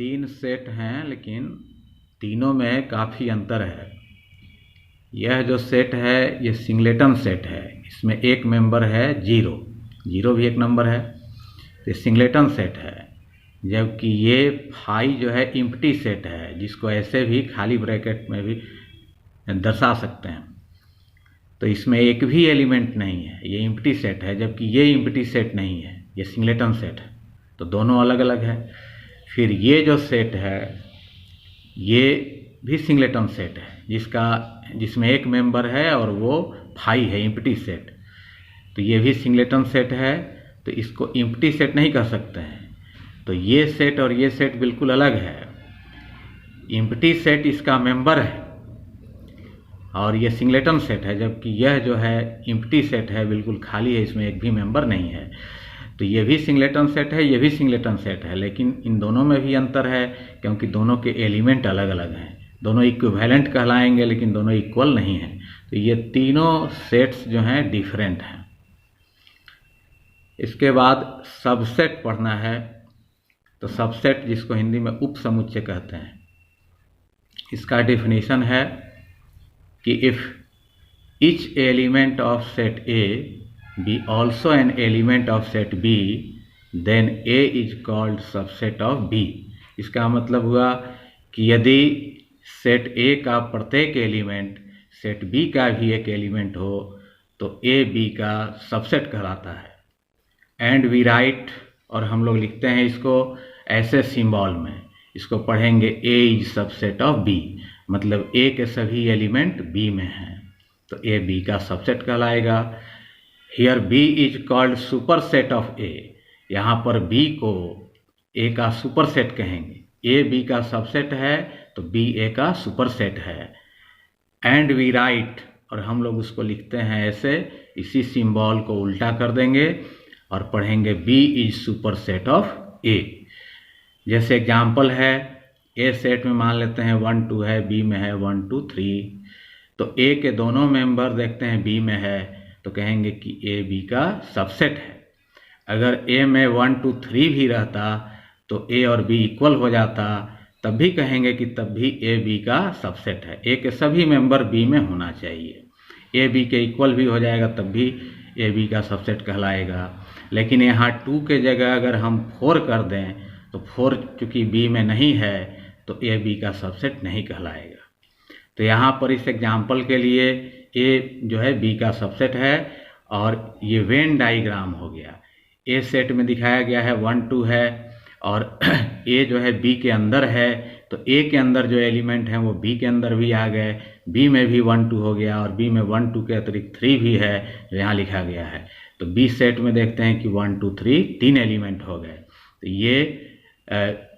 तीन सेट हैं लेकिन तीनों में काफ़ी अंतर है। यह जो सेट है ये सिंगलेटन सेट है, इसमें एक मेंबर है जीरो, जीरो भी एक नंबर है, तो सिंगलेटन सेट है। जबकि ये फाई जो है इम्प्टी सेट है, जिसको ऐसे भी खाली ब्रैकेट में भी दर्शा सकते हैं। तो इसमें एक भी एलिमेंट नहीं है, ये इम्प्टी सेट है, जबकि ये इम्प्टी सेट नहीं है, ये सिंगलेटन सेट है। तो दोनों अलग अलग है। फिर ये जो सेट है ये भी सिंगलेटन सेट है, जिसमें एक मेंबर है और वो फाई है, इम्प्टी सेट। तो ये भी सिंगलेटन सेट है, तो इसको इम्प्टी सेट नहीं कह सकते हैं। तो ये सेट और ये सेट बिल्कुल अलग है। इम्प्टी सेट इसका मेंबर है और ये सिंगलेटन सेट है, जबकि यह जो है इम्प्टी सेट है, बिल्कुल खाली है, इसमें एक भी मेंबर नहीं है। तो ये भी सिंगलेटन सेट है, ये भी सिंगलेटन सेट है, लेकिन इन दोनों में भी अंतर है क्योंकि दोनों के एलिमेंट अलग अलग हैं। दोनों इक्विवेलेंट कहलाएंगे लेकिन दोनों इक्वल नहीं हैं। तो ये तीनों सेट्स जो हैं डिफरेंट हैं। इसके बाद सबसेट पढ़ना है। तो सबसेट, जिसको हिंदी में उपसमुच्चय कहते हैं, इसका डेफिनेशन है कि if each element of set A be also an element of set B, then A is called subset of B। इसका मतलब हुआ कि यदि सेट A का प्रत्येक एलिमेंट सेट B का भी एक एलिमेंट हो तो A B का सबसेट कहलाता है। एंड वी राइट, और हम लोग लिखते हैं इसको ऐसे सिंबल में, इसको पढ़ेंगे A is subset of B, मतलब A के सभी एलिमेंट B में हैं, तो A B का सबसेट कहलाएगा। Here B is called super set of A, यहाँ पर B को A का सुपर सेट कहेंगे। A B का सबसेट है तो B A का सुपर सेट है। एंड वी राइट, और हम लोग उसको लिखते हैं ऐसे, इसी सिंबल को उल्टा कर देंगे और पढ़ेंगे B is super set of A। जैसे एग्जाम्पल है, A सेट में मान लेते हैं 1 2 है, B में है 1 2 3, तो A के दोनों मेंबर देखते हैं B में है तो कहेंगे कि A B का सबसेट है। अगर A में 1 2 3 भी रहता तो A और B इक्वल हो जाता, तब भी कहेंगे कि तब भी A B का सबसेट है। A के सभी मेंबर B में होना चाहिए। A B के इक्वल भी हो जाएगा तब भी A B का सबसेट कहलाएगा। लेकिन यहाँ 2 के जगह अगर हम 4 कर दें तो 4 चूँकि B में नहीं है तो A B का सबसेट नहीं कहलाएगा। तो यहाँ पर इस एग्जाम्पल के लिए A जो है B का सबसेट है, और ये वेन डायग्राम हो गया। A सेट में दिखाया गया है 1 2 है, और A जो है B के अंदर है, तो A के अंदर जो एलिमेंट हैं वो B के अंदर भी आ गए, B में भी 1 2 हो गया, और B में 1 2 के अतिरिक्त 3 भी है जो यहाँ लिखा गया है। तो B सेट में देखते हैं कि 1 2 3 3 एलिमेंट हो गए। तो ये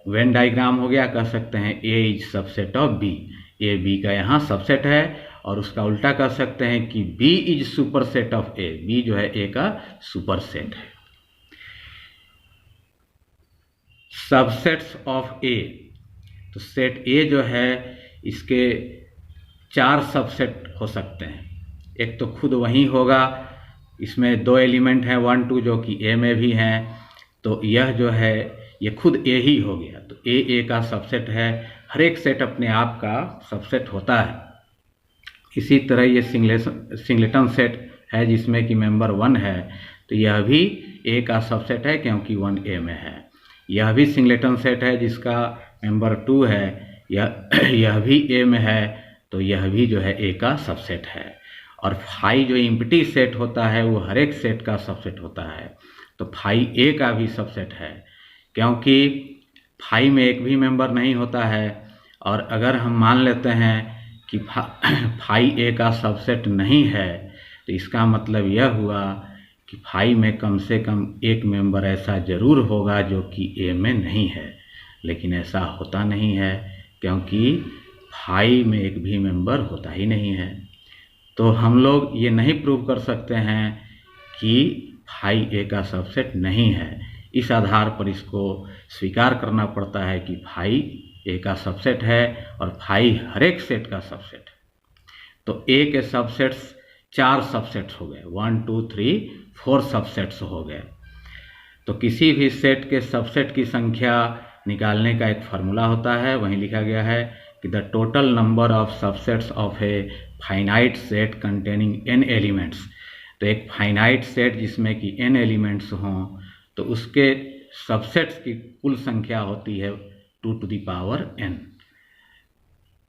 वेन डायग्राम हो गया। कह सकते हैं A is subset of B, A B का यहाँ सबसेट है, और उसका उल्टा कर सकते हैं कि B is super set of A, B जो है A का सुपर सेट है। सबसेट्स ऑफ A, तो सेट A जो है इसके 4 सबसेट हो सकते हैं। एक तो खुद वही होगा, इसमें 2 एलिमेंट हैं 1 2 जो कि A में भी हैं, तो यह जो है ये खुद A ही हो गया, तो A का सबसेट है। हर एक सेट अपने आप का सबसेट होता है। इसी तरह ये सिंगलेटन सेट है जिसमें कि मेंबर 1 है, तो यह भी A का सबसेट है क्योंकि 1 A में है। यह भी सिंगलेटन सेट है जिसका मेंबर 2 है, यह भी A में है, तो यह भी जो है A का सबसेट है। और फाई जो इम्प्टी सेट होता है वो हर एक सेट का सबसेट होता है, तो फाई A का भी सबसेट है क्योंकि फाई में एक भी मेंबर नहीं होता है। और अगर हम मान लेते हैं कि फाई A का सबसेट नहीं है, तो इसका मतलब यह हुआ कि फाई में कम से कम एक मेंबर ऐसा ज़रूर होगा जो कि A में नहीं है। लेकिन ऐसा होता नहीं है क्योंकि फाई में एक भी मेंबर होता ही नहीं है। तो हम लोग ये नहीं प्रूव कर सकते हैं कि फाई A का सबसेट नहीं है। इस आधार पर इसको स्वीकार करना पड़ता है कि फाई A का सबसेट है और फाई हर एक सेट का सबसेट है। तो A के सबसेट्स 4 सबसेट्स हो गए, 1 2 3 4 सबसेट्स हो गए। तो किसी भी सेट के सबसेट की संख्या निकालने का एक फार्मूला होता है, वहीं लिखा गया है कि the total number of subsets of a finite set containing n elements. तो एक फाइनाइट सेट जिसमें कि n एलिमेंट्स हों तो उसके सबसेट्स की कुल संख्या होती है 2 to the power n।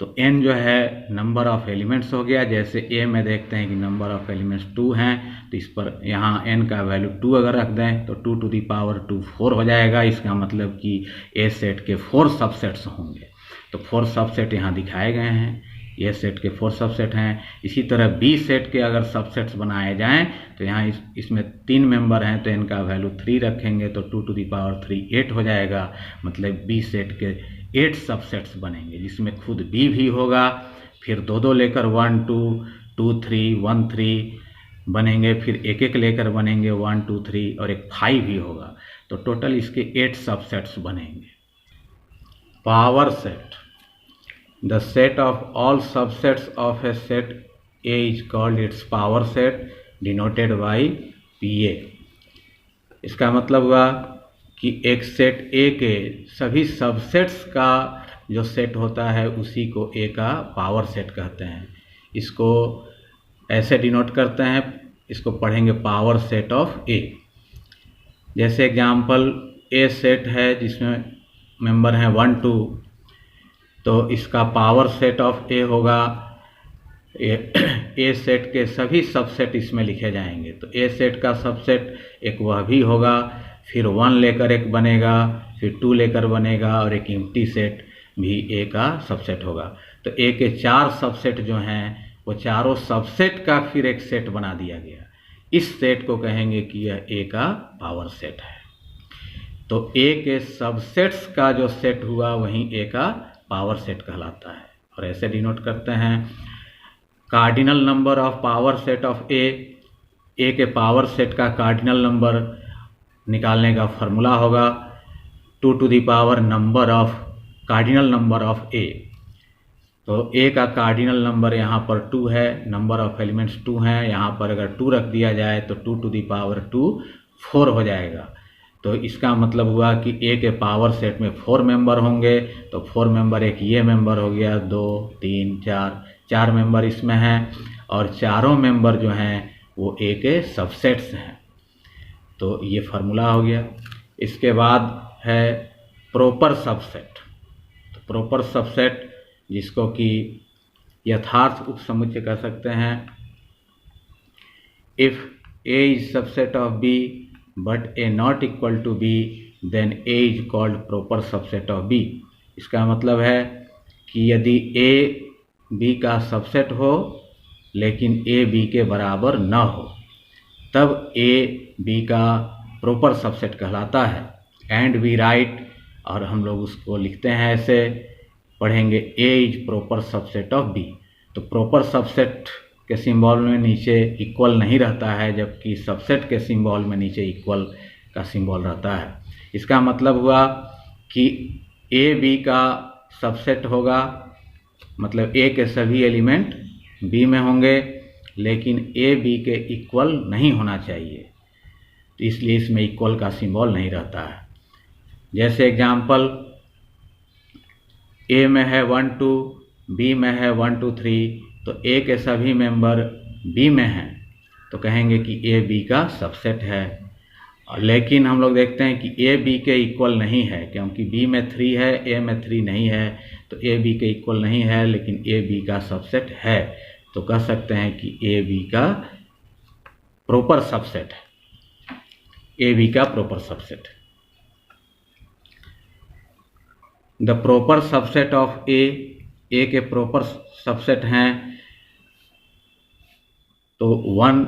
तो n जो है नंबर ऑफ एलिमेंट्स हो गया, जैसे a में देखते हैं कि नंबर ऑफ एलिमेंट्स 2 हैं, तो इस पर यहाँ n का वैल्यू 2 अगर रख दें तो 2 to the power 2 4 हो जाएगा। इसका मतलब कि a सेट के 4 सबसेट्स होंगे। तो 4 सबसेट यहाँ दिखाए गए हैं, ये सेट के 4 सबसेट हैं। इसी तरह b सेट के अगर सबसेट्स बनाए जाएं तो यहाँ इसमें 3 मेंबर हैं, तो n का वैल्यू 3 रखेंगे तो 2 to the power 3 8 हो जाएगा। मतलब b सेट के 8 सबसेट्स बनेंगे, जिसमें खुद b भी होगा, फिर दो लेकर 1 2 2 3 1 3 बनेंगे, फिर एक लेकर बनेंगे 1 2 3 और एक 5 भी होगा। तो टोटल इसके 8 सबसेट्स बनेंगे। Power set, the set of all subsets of A set A is called its power set denoted by PA। इसका मतलब हुआ कि एक सेट A के सभी सबसेट्स का जो सेट होता है उसी को A का पावर सेट कहते हैं। इसको ऐसे डिनोट करते हैं, इसको पढ़ेंगे पावर सेट ऑफ A। जैसे एग्जाम्पल A सेट है जिसमें मेंबर हैं 1 2, तो इसका पावर सेट ऑफ A होगा, A सेट के सभी सबसेट इसमें लिखे जाएंगे। तो A सेट का सबसेट एक वह भी होगा, फिर 1 लेकर एक बनेगा, फिर 2 लेकर बनेगा और एक एम्प्टी सेट भी A का सबसेट होगा। तो A के 4 सबसेट जो हैं वो चारों सबसेट का फिर एक सेट बना दिया गया। इस सेट को कहेंगे कि यह A का पावर सेट है। तो A के सबसेट्स का जो सेट हुआ वहीं A का पावर सेट कहलाता है। और ऐसे डिनोट करते हैं cardinal number of power set of A। के पावर सेट का कार्डिनल नंबर निकालने का फॉर्मूला होगा 2 to the power number of cardinal number of A। तो A का कार्डिनल नंबर यहाँ पर 2 है, नंबर ऑफ एलिमेंट्स 2 हैं, यहाँ पर अगर 2 रख दिया जाए तो 2 to the power 2 4 हो जाएगा। तो इसका मतलब हुआ कि A के पावर सेट में 4 मेंबर होंगे, तो 4 मेंबर एक ये मेंबर हो गया, 2 3 4 मेंबर इसमें हैं, और चारों मेंबर जो हैं वो A के सबसेट्स हैं। तो ये फार्मूला हो गया। इसके बाद है प्रॉपर सबसेट। तो प्रॉपर सबसेट जिसको कि यथार्थ उपसमुच्चय कह सकते हैं, if A is subset of B but A not equal to B then A is called proper subset of B। इसका मतलब है कि यदि A B का सबसेट हो लेकिन A B के बराबर न हो तब A B का प्रॉपर सबसेट कहलाता है। एंड वी राइट, और हम लोग उसको लिखते हैं ऐसे, पढ़ेंगे A is proper subset of B। तो प्रॉपर सबसेट के सिंबल में नीचे इक्वल नहीं रहता है, जबकि सबसेट के सिंबल में नीचे इक्वल का सिंबल रहता है। इसका मतलब हुआ कि A B का सबसेट होगा, मतलब A के सभी एलिमेंट B में होंगे, लेकिन A B के इक्वल नहीं होना चाहिए, तो इसलिए इसमें इक्वल का सिंबल नहीं रहता है। जैसे एग्जाम्पल A में है 1 2, B में है 1 2 3, तो A के सभी मेंबर B में हैं, तो कहेंगे कि A B का सबसेट है। लेकिन हम लोग देखते हैं कि A B के इक्वल नहीं है, क्योंकि B में 3 है, A में 3 नहीं है, तो A B के इक्वल नहीं है, लेकिन A B का सबसेट है। तो कह सकते हैं कि A B का प्रॉपर सबसेट है, A B का proper subset. The proper subset of A के प्रॉपर सबसेट हैं। तो 1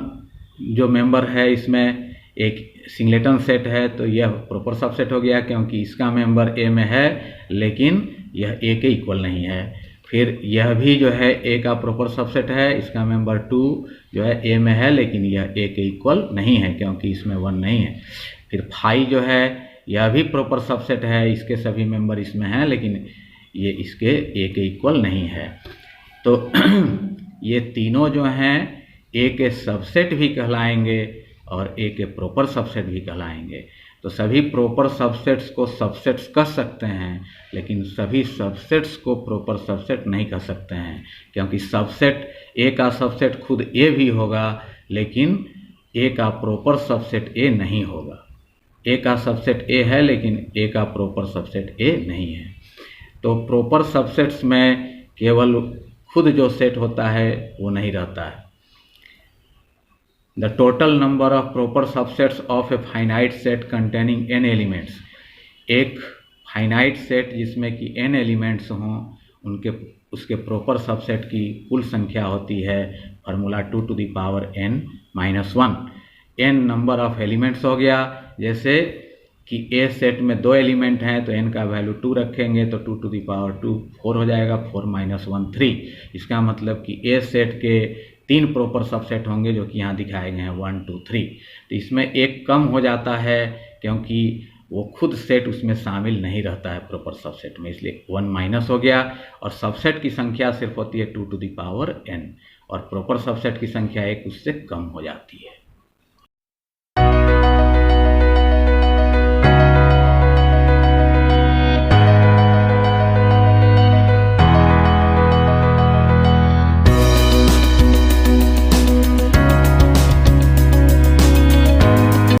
जो मेंबर है इसमें एक सिंगलेटन सेट है, तो यह प्रॉपर सबसेट हो गया, क्योंकि इसका मेंबर A में है लेकिन यह A के इक्वल नहीं है। फिर यह भी जो है A का प्रॉपर सबसेट है, इसका मेंबर 2 जो है A में है, लेकिन यह A के इक्वल नहीं है क्योंकि इसमें 1 नहीं है। फिर 5 जो है यह भी प्रॉपर सबसेट है, इसके सभी मेंबर इसमें हैं, लेकिन ये इसके A के इक्वल नहीं है। तो ये तीनों जो हैं A के सबसेट भी कहलाएंगे और A के प्रॉपर सबसेट भी कहलाएंगे। तो सभी प्रॉपर सबसेट्स को सबसेट्स कह सकते हैं, लेकिन सभी सबसेट्स को प्रॉपर सबसेट नहीं कह सकते हैं, क्योंकि सबसेट ए का सबसेट खुद ए भी होगा, लेकिन ए का प्रॉपर सबसेट ए नहीं होगा। ए का सबसेट ए है, लेकिन ए का प्रॉपर सबसेट ए नहीं है। तो प्रॉपर सबसेट्स में केवल खुद जो सेट होता है वो नहीं रहता है। The total number of proper subsets of a finite set containing n elements, एक फाइनाइट सेट जिसमें कि n एलिमेंट्स हों, उसके प्रॉपर सबसेट की कुल संख्या होती है formula 2 to the power n-1। n number of elements हो गया, जैसे कि ए सेट में 2 एलिमेंट हैं तो n का वैल्यू 2 रखेंगे तो 2 to the power 2 4 हो जाएगा, 4 - 1 3। इसका मतलब कि ए सेट के 3 प्रॉपर सबसेट होंगे जो कि यहाँ दिखाए गए हैं 1 2 3। तो इसमें एक कम हो जाता है क्योंकि वो खुद सेट उसमें शामिल नहीं रहता है प्रॉपर सबसेट में, इसलिए 1 माइनस हो गया। और सबसेट की संख्या सिर्फ होती है 2 to the power n, और प्रॉपर सबसेट की संख्या 1 उससे कम हो जाती है।